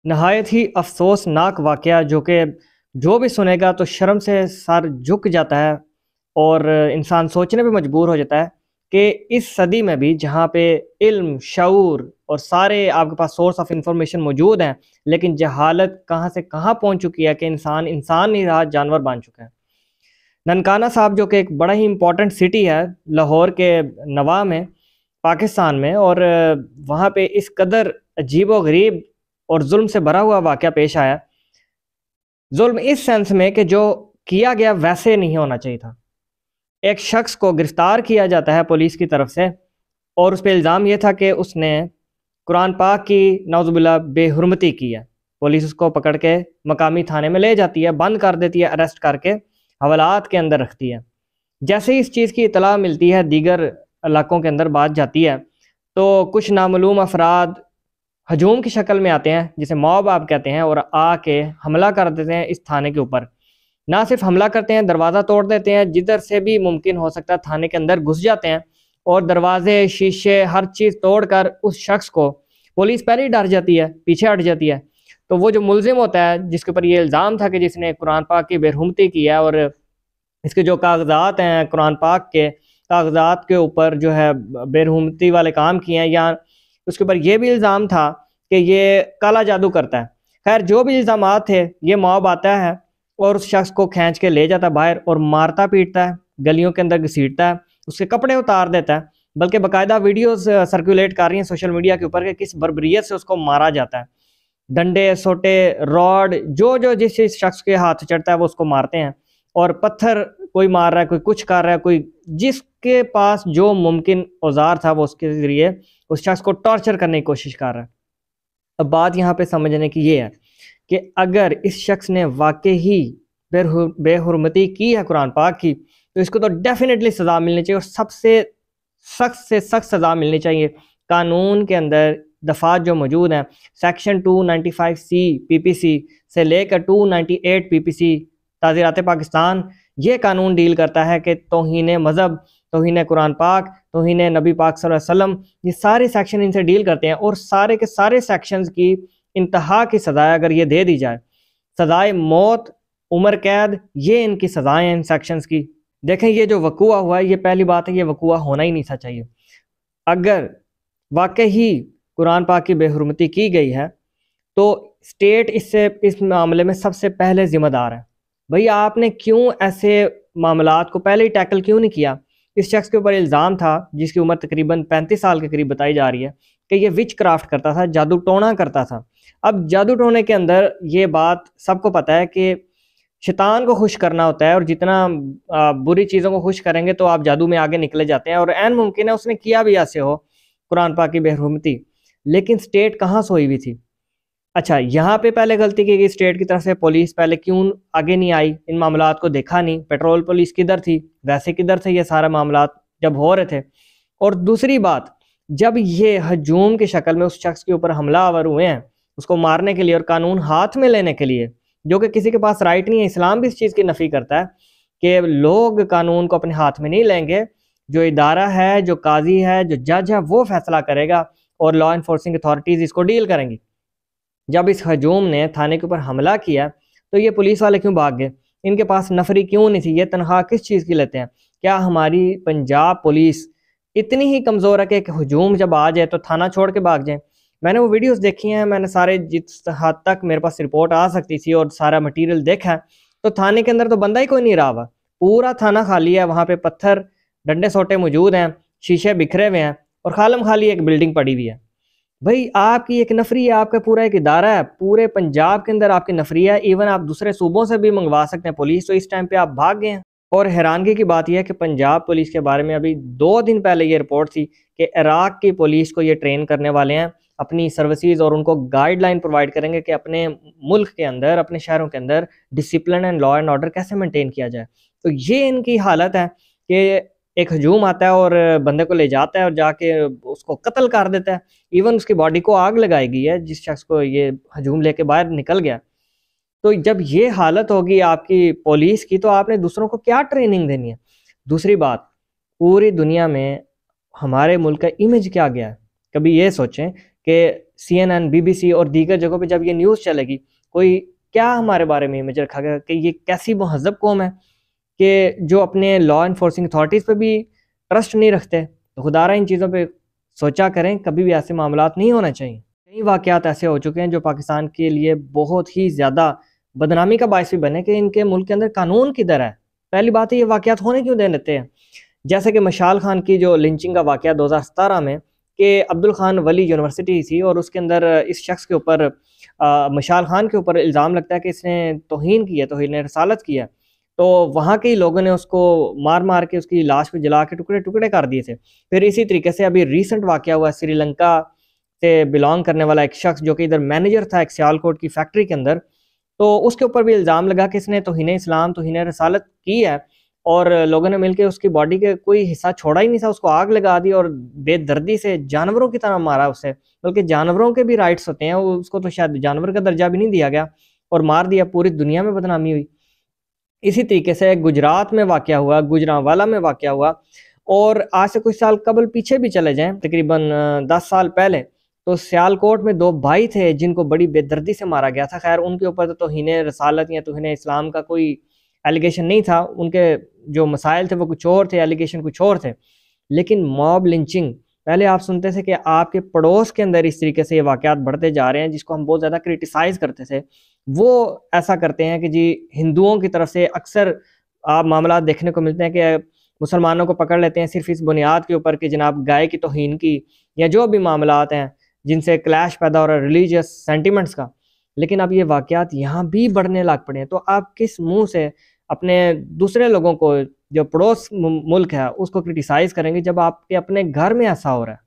نہایت ہی افسوسناک واقعہ جو کہ جو بھی سنے گا تو شرم سے سر جھک جاتا ہے اور انسان سوچنے پہ مجبور ہو جاتا ہے کہ اس صدی میں بھی جہاں پہ علم، شعور اور سارے آپ کے پاس سورس آف انفارمیشن موجود ہیں، لیکن جہالت کہاں سے کہاں پہنچ چکی ہے کہ انسان نہیں رہا، جانور بن چکا ہے۔ ننکانہ صاحب جو کہ ایک بڑا ہی امپورٹنٹ سٹی ہے لاہور کے نواح میں، پاکستان میں، اور وہاں پہ اس قدر عجیب و غریب اور ظلم سے بھرا ہوا واقعہ پیش آیا۔ ظلم اس سینس میں کہ جو کیا گیا ویسے نہیں ہونا چاہیے تھا۔ ایک شخص کو گرفتار کیا جاتا ہے پولیس کی طرف سے، اور اس پہ الزام یہ تھا کہ اس نے قرآن پاک کی نعوذ باللہ بے حرمتی کی ہے۔ پولیس اس کو پکڑ کے مقامی تھانے میں لے جاتی ہے، بند کر دیتی ہے، اریسٹ کر کے حوالات کے اندر رکھتی ہے۔ جیسے ہی اس چیز کی اطلاع ملتی ہے، دیگر علاقوں کے اندر بات جاتی ہے، تو کچھ نامعلوم افراد ہجوم کی شکل میں آتے ہیں، جسے موب آپ کہتے ہیں، اور آ کے حملہ کر دیتے ہیں اس تھانے کے اوپر۔ نہ صرف حملہ کرتے ہیں، دروازہ توڑ دیتے ہیں، جدھر سے بھی ممکن ہو سکتا ہے تھانے کے اندر گھس جاتے ہیں، اور دروازے، شیشے، ہر چیز توڑ کر اس شخص کو، پولیس پہلے ہی ڈر جاتی ہے، پیچھے ہٹ جاتی ہے، تو وہ جو ملزم ہوتا ہے جس کے اوپر یہ الزام تھا کہ جس نے قرآن پاک کی بے حرمتی کی ہے، اور اس کے جو کاغذات ہیں قرآن پاک کے کاغذات کے اوپر جو ہے بے حرمتی والے کام کیے ہیں، یا اس کے اوپر یہ بھی الزام تھا کہ یہ کالا جادو کرتا ہے۔ خیر جو بھی الزامات تھے، یہ موب آتا ہے اور اس شخص کو کھینچ کے لے جاتا ہے باہر، اور مارتا پیٹتا ہے، گلیوں کے اندر گھسیٹتا ہے، اس کے کپڑے اتار دیتا ہے، بلکہ باقاعدہ ویڈیوز سرکولیٹ کر رہی ہیں سوشل میڈیا کے اوپر کہ کس بربریت سے اس کو مارا جاتا ہے۔ ڈنڈے، سوٹے، راڈ، جو جس شخص کے ہاتھ چڑھتا ہے وہ اس کو مارتے ہیں، اور پتھر کوئی مار رہا ہے، کوئی کچھ کر رہا ہے، کوئی جس کے پاس جو ممکن اوزار تھا وہ اس کے ذریعے اس شخص کو ٹارچر کرنے کی کوشش کر رہا ہے۔ اب بات یہاں پہ سمجھنے کی یہ ہے کہ اگر اس شخص نے واقعی بے حرمتی کی ہے قرآن پاک کی، تو اس کو تو ڈیفینیٹلی سزا ملنی چاہیے، اور سب سے سخت سزا ملنی چاہیے۔ قانون کے اندر دفعات جو موجود ہیں، سیکشن 295C PPC سے لے کر 298 PPC تعزیرات پاکستان، یہ قانون ڈیل کرتا ہے کہ توہین مذہب، توہین قرآن پاک، توہین نبی پاک صلی اللہ علیہ وسلم، یہ سارے سیکشن ان سے ڈیل کرتے ہیں، اور سارے کے سارے سیکشنز کی انتہا کی سزائے اگر یہ دے دی جائے، سزائے موت، عمر قید، یہ ان کی سزائیں ہیں ان سیکشنز کی۔ دیکھیں یہ جو وقوع ہوا ہے، یہ پہلی بات ہے، یہ وقوع ہونا ہی نہیں تھا چاہیے۔ اگر واقعی قرآن پاک کی بے حرمتی کی گئی ہے تو اسٹیٹ اس معاملے میں سب سے پہلے ذمہ دار ہے۔ بھئی آپ نے کیوں ایسے معاملات کو پہلے ہی ٹیکل کیوں نہیں کیا؟ اس شخص کے اوپر الزام تھا جس کی عمر تقریباً 35 سال کے قریب بتائی جا رہی ہے کہ یہ وچ کرافٹ کرتا تھا، جادو ٹونا کرتا تھا۔ اب جادو ٹونے کے اندر یہ بات سب کو پتہ ہے کہ شیطان کو خوش کرنا ہوتا ہے، اور جتنا بری چیزوں کو خوش کریں گے تو آپ جادو میں آگے نکلے جاتے ہیں، اور عین ممکن ہے اس نے کیا بھی ایسے ہو قرآن پاک کی بے حرمتی، لیکن سٹیٹ کہاں سوئی ہوئی تھی؟ اچھا یہاں پہ پہلے غلطی کی گئی اسٹیٹ کی طرف سے، پولیس پہلے کیوں آگے نہیں آئی، ان معاملات کو دیکھا نہیں، پیٹرول پولیس کدھر تھی، ویسے کدھر تھے یہ سارے معاملات جب ہو رہے تھے؟ اور دوسری بات، جب یہ ہجوم کی شکل میں اس شخص کے اوپر حملہ آور ہوئے ہیں اس کو مارنے کے لیے اور قانون ہاتھ میں لینے کے لیے، جو کہ کسی کے پاس رائٹ نہیں ہے، اسلام بھی اس چیز کی نفی کرتا ہے کہ لوگ قانون کو اپنے ہاتھ میں نہیں لیں گے، جو ادارہ ہے، جو قاضی ہے، جو جج ہے، وہ فیصلہ کرے گا، اور لا انفورسنگ اتھارٹیز اس کو ڈیل کریں گی۔ جب اس ہجوم نے تھانے کے اوپر حملہ کیا تو یہ پولیس والے کیوں بھاگ گئے؟ ان کے پاس نفری کیوں نہیں تھی؟ یہ تنخواہ کس چیز کی لیتے ہیں؟ کیا ہماری پنجاب پولیس اتنی ہی کمزور ہے کہ ایک ہجوم جب آ جائے تو تھانہ چھوڑ کے بھاگ جائیں؟ میں نے وہ ویڈیوز دیکھی ہیں، میں نے سارے جس حد تک میرے پاس رپورٹ آ سکتی تھی اور سارا مٹیریل دیکھا ہے، تو تھانے کے اندر تو بندہ ہی کوئی نہیں رہا ہوا، پورا تھانہ خالی ہے، وہاں پہ پتھر، ڈنڈے سوٹے موجود ہیں، شیشے بکھرے ہوئے ہیں، اور خالم خالی ایک بلڈنگ پڑی ہوئی ہے۔ بھئی آپ کی ایک نفری ہے، آپ کا پورا ایک ادارہ ہے، پورے پنجاب کے اندر آپ کی نفری ہے، ایون آپ دوسرے صوبوں سے بھی منگوا سکتے ہیں پولیس، تو اس ٹائم پہ آپ بھاگ گئے ہیں۔ اور حیرانگی کی بات یہ ہے کہ پنجاب پولیس کے بارے میں ابھی 2 دن پہلے یہ رپورٹ تھی کہ عراق کی پولیس کو یہ ٹرین کرنے والے ہیں اپنی سروسز، اور ان کو گائیڈ لائن پرووائڈ کریں گے کہ اپنے ملک کے اندر، اپنے شہروں کے اندر discipline and law and order کیسے مینٹین کیا جائے۔ تو یہ ان کی حالت ہے کہ ایک ہجوم آتا ہے اور بندے کو لے جاتا ہے اور جا کے اس کو قتل کر دیتا ہے، ایون اس کی باڈی کو آگ لگائی گئی ہے جس شخص کو یہ ہجوم لے کے باہر نکل گیا۔ تو جب یہ حالت ہوگی آپ کی پولیس کی تو آپ نے دوسروں کو کیا ٹریننگ دینی ہے؟ دوسری بات، پوری دنیا میں ہمارے ملک کا امیج کیا گیا ہے؟ کبھی یہ سوچیں کہ CNN BBC اور دیگر جگہوں پہ جب یہ نیوز چلے گی کوئی کیا ہمارے بارے میں امیج رکھا گیا کہ یہ کیسی مہذب قوم ہے کہ جو اپنے لا انفورسنگ اتھارٹیز پہ بھی ٹرسٹ نہیں رکھتے. تو خدا را ان چیزوں پہ سوچا کریں, کبھی بھی ایسے معاملات نہیں ہونا چاہیے. کئی واقعات ایسے ہو چکے ہیں جو پاکستان کے لیے بہت ہی زیادہ بدنامی کا باعث بھی بنے کہ ان کے ملک کے اندر قانون کدھر ہے. پہلی بات ہے یہ واقعات ہونے کیوں دے دیتے ہیں, جیسے کہ مشال خان کی جو لنچنگ کا واقعہ 2017 میں کہ عبد الخان ولی یونیورسٹی تھی اور اس کے اندر اس شخص کے اوپر مشال خان کے اوپر الزام لگتا ہے کہ اس نے توہین کی ہے, توہین رسالت کی ہے. تو وہاں کے لوگوں نے اس کو مار مار کے اس کی لاش پہ جلا کے ٹکڑے ٹکڑے کر دیے تھے. پھر اسی طریقے سے ابھی ریسنٹ واقعہ ہوا سری لنکا سے بلانگ کرنے والا ایک شخص جو کہ ادھر مینیجر تھا ایک سیالکوٹ کی فیکٹری کے اندر, تو اس کے اوپر بھی الزام لگا کہ اس نے توہین اسلام توہین رسالت کی ہے اور لوگوں نے مل کے اس کی باڈی کے کوئی حصہ چھوڑا ہی نہیں تھا, اس کو آگ لگا دی اور بے دردی سے جانوروں کی طرح مارا اسے, بلکہ جانوروں کے بھی رائٹس ہوتے ہیں, اس کو تو شاید جانور کا درجہ بھی نہیں دیا گیا اور مار دیا, پوری دنیا میں بدنامی ہوئی. اسی طریقے سے گجرات میں واقعہ ہوا, گجرانوالا میں واقعہ ہوا, اور آج سے کچھ سال قبل پیچھے بھی چلے جائیں تقریباً 10 سال پہلے تو سیالکوٹ میں 2 بھائی تھے جن کو بڑی بے دردی سے مارا گیا تھا. خیر ان کے اوپر تو توہین رسالت یا توہین اسلام کا کوئی ایلیگیشن نہیں تھا, ان کے جو مسائل تھے وہ کچھ اور تھے, ایلیگیشن کچھ اور تھے. لیکن موب لنچنگ پہلے آپ سنتے تھے کہ آپ کے پڑوس کے اندر اس طریقے سے یہ واقعات بڑھتے جا رہے ہیں جس کو ہم بہت زیادہ کرٹیسائز کرتے تھے, وہ ایسا کرتے ہیں کہ جی ہندوؤں کی طرف سے اکثر آپ معاملات دیکھنے کو ملتے ہیں کہ مسلمانوں کو پکڑ لیتے ہیں صرف اس بنیاد کے اوپر کہ جناب گائے کی توہین کی یا جو بھی معاملات ہیں جن سے کلیش پیدا ہو رہا ہے ریلیجیس سینٹیمنٹس کا. لیکن اب یہ واقعات یہاں بھی بڑھنے لگ پڑے ہیں, تو آپ کس منہ سے اپنے دوسرے لوگوں کو جو پڑوس ملک ہے اس کو کرٹیسائز کریں گے جب آپ کے اپنے گھر میں ایسا ہو رہا ہے.